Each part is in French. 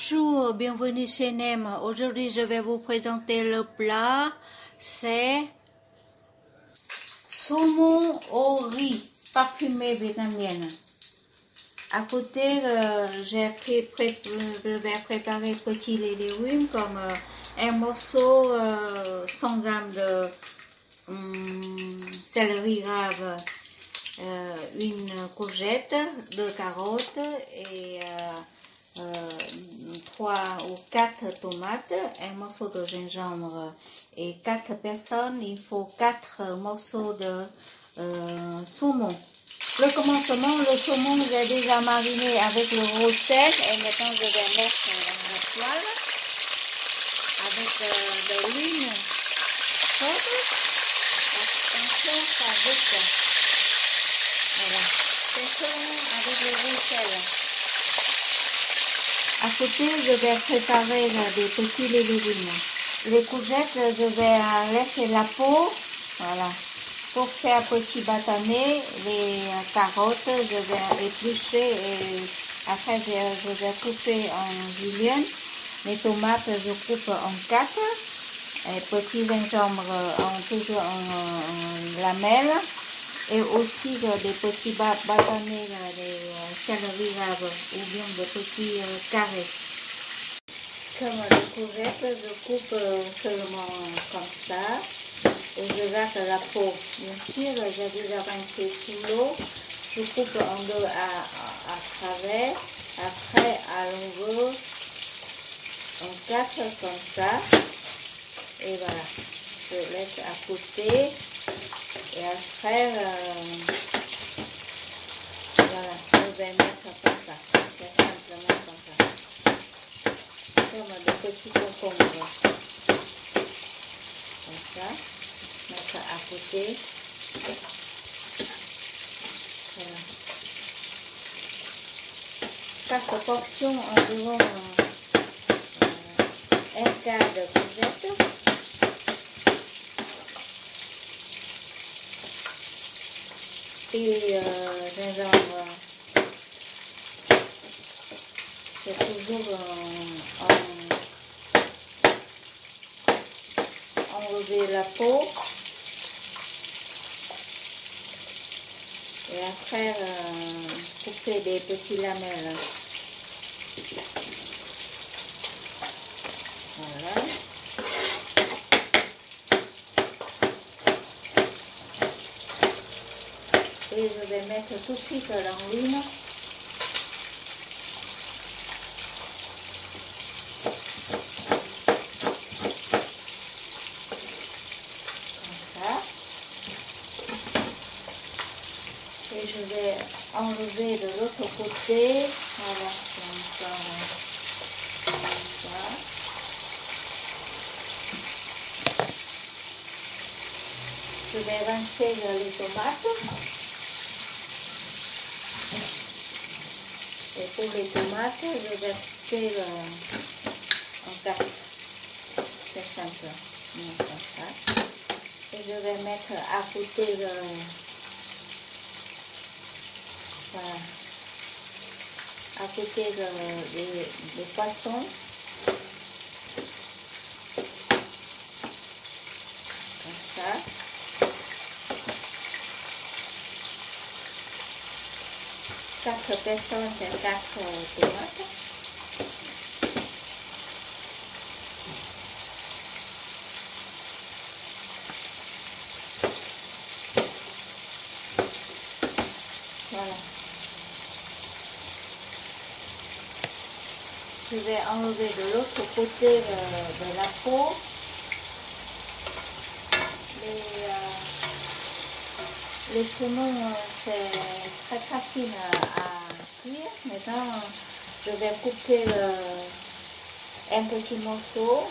Bonjour, bienvenue chez Nem. Aujourd'hui, je vais vous présenter le plat. C'est saumon au riz parfumé vietnamienne. À côté, je vais préparer petits légumes comme un morceau 100 grammes de céleri rave, une courgette, 2 carottes et 3 ou 4 tomates, un morceau de gingembre et 4 personnes, il faut 4 morceaux de saumon. Le commencement, le saumon, j'ai déjà mariné avec le gros sel et maintenant je vais mettre dans la poêle avec de l'huile chaude. Attention, ça vite. Voilà, c'est selon avec le gros sel. À côté, je vais préparer des petits légumes. Les courgettes, je vais laisser la peau, voilà, pour faire petit bâtonnet. Les carottes, je vais éplucher et après je vais couper en julienne. Les tomates, je coupe en 4. Et petit gingembre, toujours en lamelles. Et aussi des petits bâtonnets, des céleri rave ou bien des petits carrés. Comme les courgettes, je coupe seulement comme ça et je garde la peau. Bien sûr, j'ai déjà rincé sous l'eau. Je coupe en deux à travers, après à longueur, en 4 comme ça. Et voilà, je laisse à côté. Et après, voilà, je vais mettre comme ça, c'est simplement comme ça, comme des petits concombres, comme ça, mettre à côté, voilà. Chaque portion environ un quart de courgette. Et gingembre, c'est toujours enlever la peau et après couper des petits lamelles. Voilà. Et je vais mettre tout de suite dans l'huile. Comme ça. Et je vais enlever de l'autre côté. Voilà, comme ça. Comme ça. Je vais rincer les tomates. Et pour les tomates, je vais couper en 4. C'est simple, comme ça. Et je vais mettre à côté voilà, à côté des poissons. Comme ça. Quatre personnes, c'est 4 tomates. Voilà. Je vais enlever de l'autre côté de la peau. Les saumons, c'est très facile à cuire. Maintenant, je vais couper un petit morceau.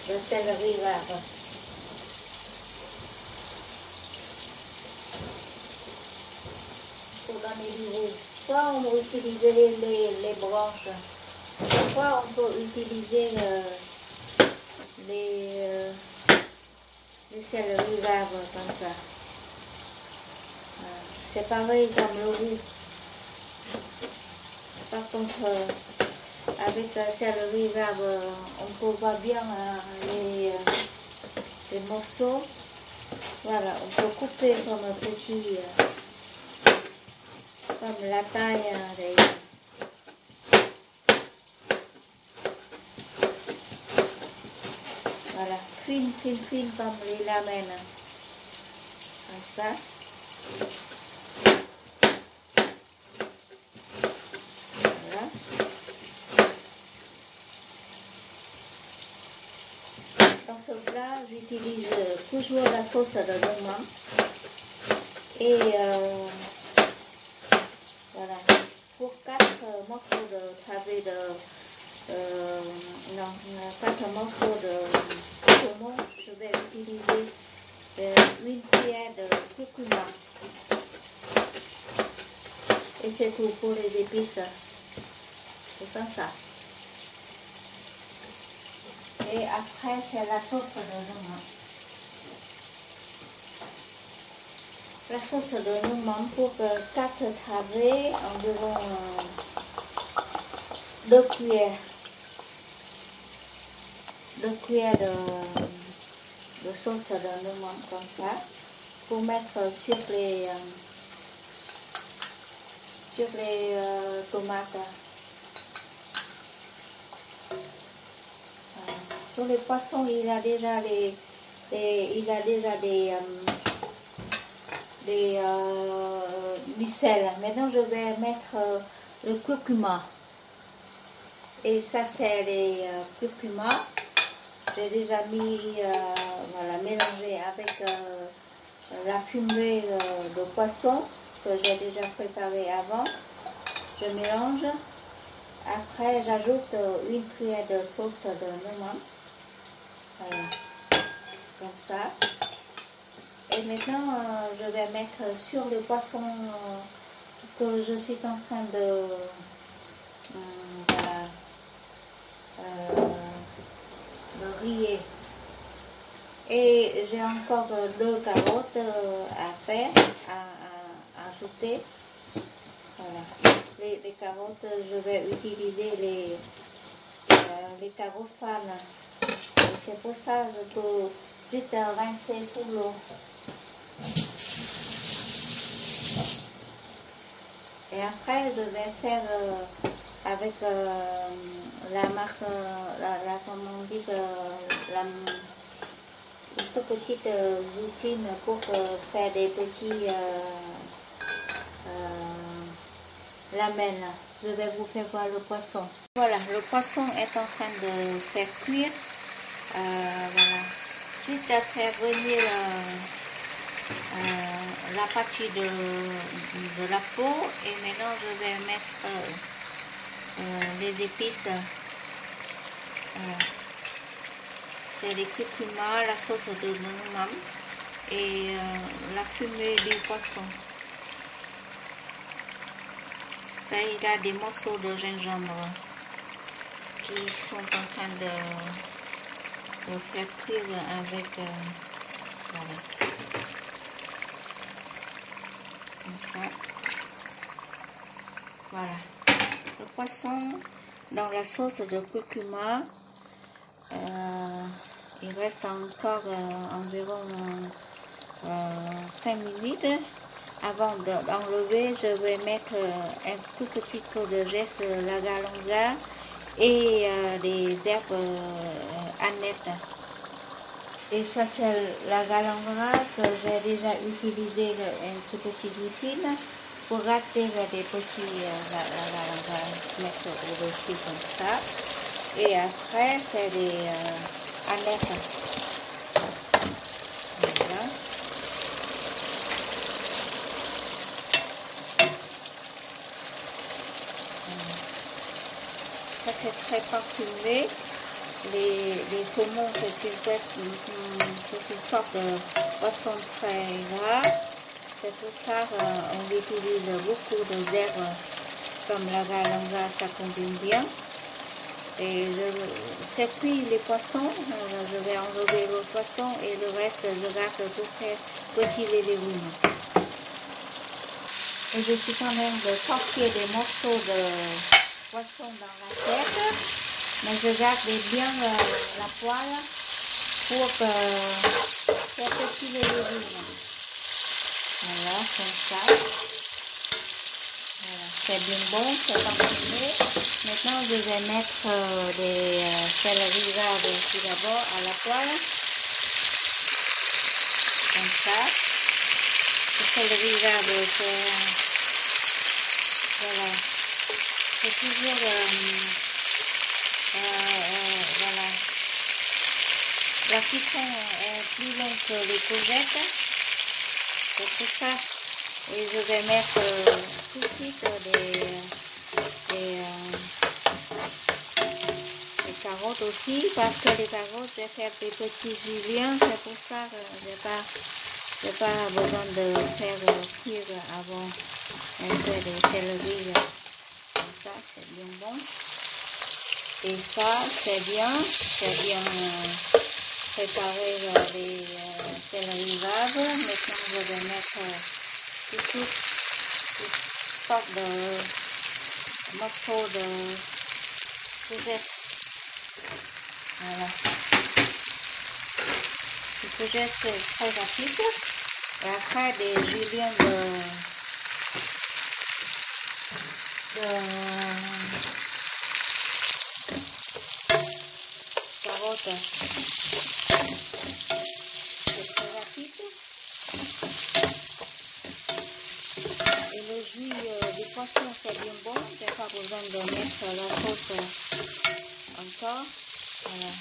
De céleri rave. Pour donner du goût. Soit on va utiliser les branches. Soit on peut utiliser les céleri rave comme ça. C'est pareil comme le roux. Par contre, avec la céleri rave, on peut voir bien les morceaux. Voilà, on peut couper comme un petit, comme la taille voilà, fine comme les lamelles. Comme ça. Voilà. Dans ce plat, j'utilise toujours la sauce de Normand. Et voilà, pour 4 morceaux de pavé non, 4 morceaux de saumon, je vais utiliser une cuillère de curcuma. Et c'est tout pour les épices. C'est comme ça. Et après, c'est la sauce de Normand. La sauce de Normand pour 4 travées, environ 2 cuillères. 2 cuillères de sauce de Normand comme ça. Pour mettre sur les tomates. Sur les poissons, il a déjà des mucelles. Maintenant, je vais mettre le curcuma. Et ça, c'est les curcuma. J'ai déjà mis, voilà, mélangé avec la fumée de poisson que j'ai déjà préparé avant. Je mélange. Après, j'ajoute une cuillère de sauce de Normand. Voilà, comme ça. Et maintenant, je vais mettre sur le poisson que je suis en train de voilà, griller. Et j'ai encore 2 carottes à faire, à ajouter. Voilà. Les carottes, je vais utiliser les carottes fines. Et c'est pour ça que je peux juste rincer sous l'eau. Et après, je vais faire avec la marque, comment on dit, une toute petite routine pour faire des petits lamelles. Je vais vous faire voir le poisson. Voilà, le poisson est en train de faire cuire. Voilà. Juste à faire venir la partie de la peau. Et maintenant, je vais mettre les épices. C'est les curcuma, la sauce de Normand et la fumée du poisson. Ça, il y a des morceaux de gingembre qui sont en train de faire cuire avec voilà. Comme ça. Voilà. Le poisson dans la sauce de curcuma. Il reste encore environ 5 minutes. Avant d'enlever, je vais mettre un tout petit peu de geste la galanga et des herbes aneth. Et ça, c'est la galanga que j'ai déjà utilisé un tout petit outil pour rater des petits la galanga, mettre au-dessus comme ça. Et après, c'est des aneth. Voilà. Ça, c'est très parfumé. Les saumons, c'est une sorte de poisson très gras. C'est pour ça qu'on utilise beaucoup d'herbes comme la galanga, ça combine bien. Et c'est cuit les poissons, je vais enlever le poisson et le reste je garde pour faire petits les légumes. Et je suis en train de sortir des morceaux de poisson dans l'assiette. Mais je garde bien la poêle pour faire petit les légumes. Voilà, comme ça. Voilà, c'est bien bon, c'est parfumé. Maintenant, je vais mettre des céleri verts tout d'abord à la poêle. Comme ça. Le céleri vert, voilà. C'est toujours, voilà. La cuisson est plus longue que les courgettes. C'est tout ça. Et je vais mettre tout de suite des carottes aussi, parce que les carottes, je vais faire des petits juliens, c'est pour ça que je n'ai pas besoin de faire cuire avant un peu de céleri. Comme ça, c'est bien bon. Et ça, c'est bien préparer les céleri verts. Maintenant, je vais mettre toutes sortes de morceaux de courgettes. Voilà. Les courgettes, c'est très rapide. Et après, des juliens de carottes. C'est très rapide. Et le jus du poisson, c'est bien bon. Je n'ai pas besoin de mettre la sauce encore. Voilà.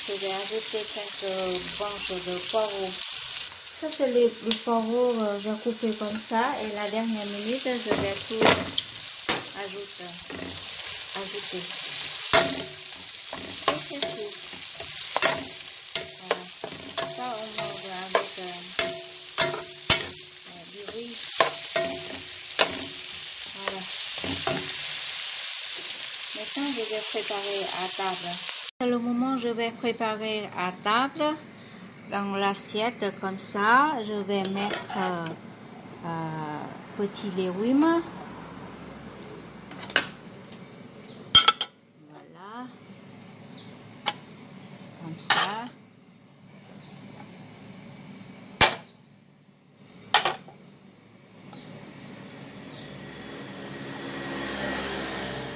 Je vais ajouter quelques branches de poireaux. Ça, c'est les poireaux, j'ai coupé comme ça. Et la dernière minute, je vais tout ajouter. Et c'est tout. Voilà. Ça, on mange avec du riz. Voilà. Maintenant, je vais préparer à table. C'est le moment où je vais préparer à table. Dans l'assiette, comme ça, je vais mettre petits légumes. Voilà. Comme ça.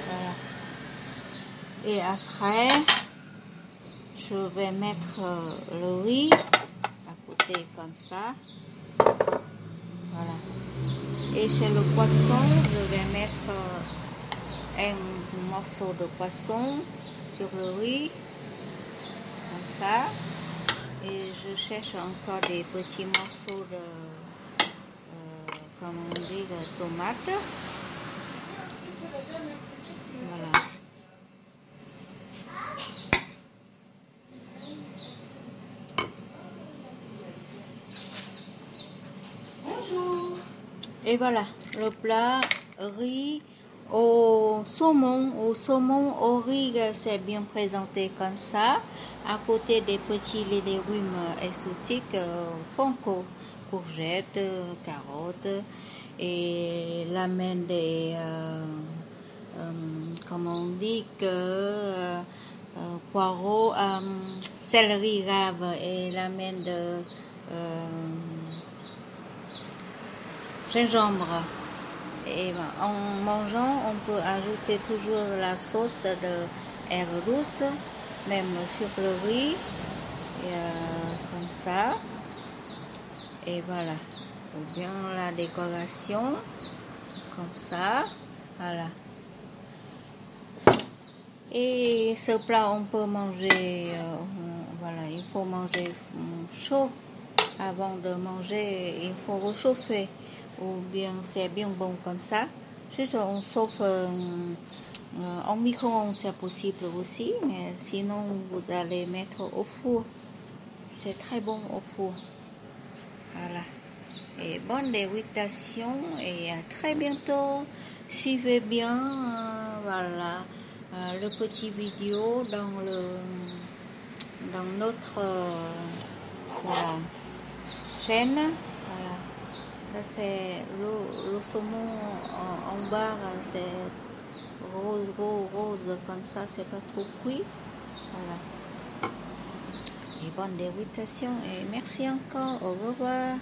Voilà. Et après, je vais mettre le riz à côté comme ça. Voilà. Et c'est le poisson, je vais mettre un morceau de poisson sur le riz. Comme ça. Et je cherche encore des petits morceaux de, comme on dit, de tomates. Voilà. Et voilà, le plat riz au saumon. Au saumon, au riz, c'est bien présenté comme ça. À côté des petits légumes exotiques, franco, courgettes, carottes et la main des, comment on dit, que poireaux, céleri rave et la main de gingembre. Et en mangeant, on peut ajouter toujours la sauce de herbe douce, même sur le riz, et, comme ça. Et voilà. Ou bien la décoration, comme ça. Voilà. Et ce plat, on peut manger, voilà, il faut manger chaud. Avant de manger, il faut réchauffer. Ou bien c'est bien bon comme ça. Si on chauffe en micro-ondes, c'est possible aussi, mais sinon vous allez mettre au four. C'est très bon au four. Voilà. Et bonne dégustation et à très bientôt. Suivez bien, voilà, le petit vidéo dans notre, voilà. prochaine. Voilà. Ça c'est le saumon en barre, c'est rose comme ça, c'est pas trop cuit. Voilà. Et bonne dégustation et merci encore. Au revoir.